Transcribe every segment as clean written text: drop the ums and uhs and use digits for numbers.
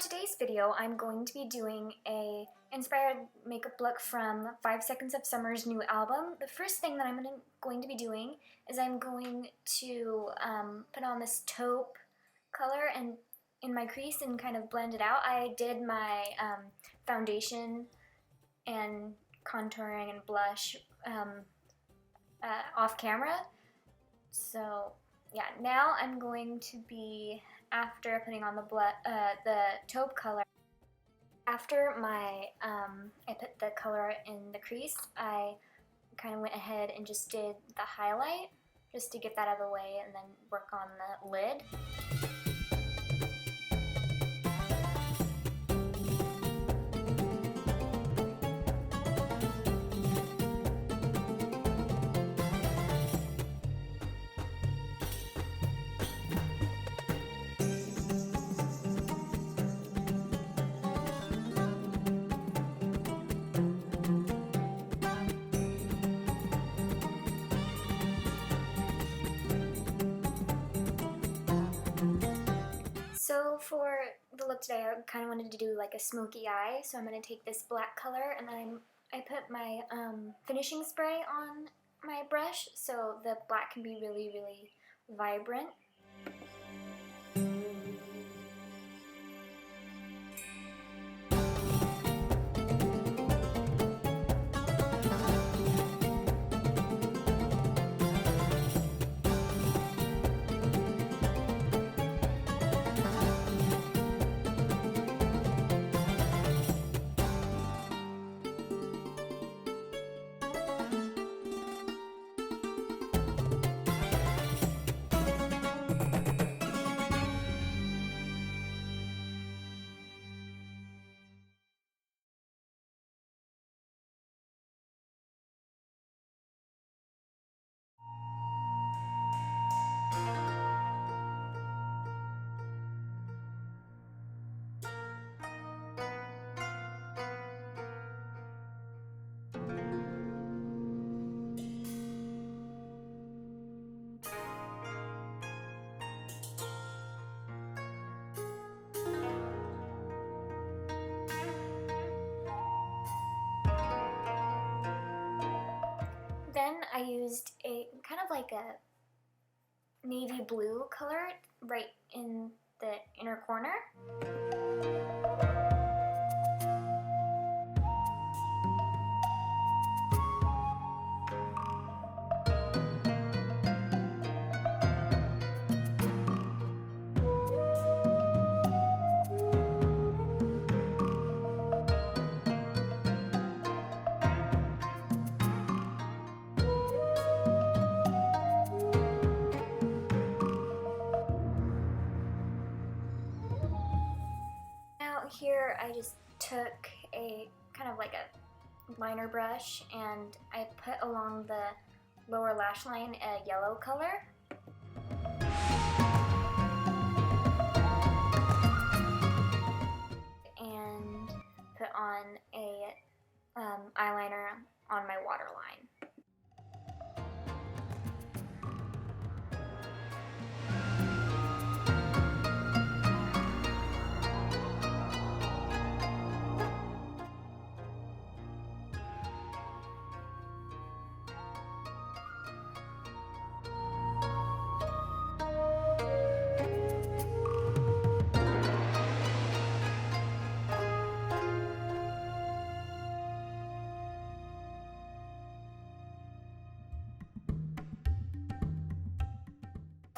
today's video, I'm going to be doing a inspired makeup look from 5 Seconds of Summer's new album. The first thing that I'm going to be doing is I'm going to put on this taupe color and in my crease and kind of blend it out. I did my foundation and contouring and blush off camera. So yeah, now I'm going to be, after putting on the taupe color, after I put the color in the crease, I kind of went ahead and just did the highlight just to get that out of the way and then work on the lid. So for the look today, I kind of wanted to do like a smoky eye, so I'm going to take this black color and then I put my finishing spray on my brush so the black can be really, really vibrant. Then I used a kind of like a navy blue color right in the inner corner. Here I just took a kind of like a liner brush and I put along the lower lash line a yellow color. And put on a eyeliner on my waterline.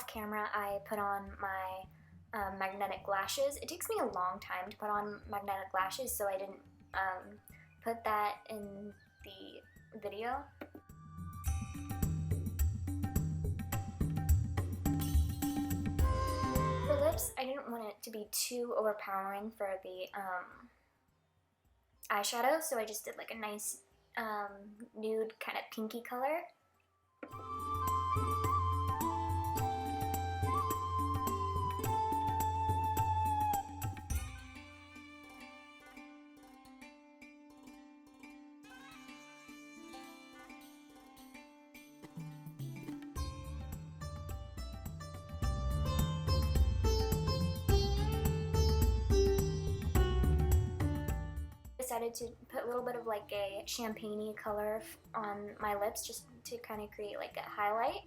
Camera, I put on my magnetic lashes. It takes me a long time to put on magnetic lashes, so I didn't put that in the video. For lips, I didn't want it to be too overpowering for the eyeshadow, so I just did like a nice nude kind of pinky color. decided to put a little bit of like a champagne-y color on my lips just to kind of create like a highlight.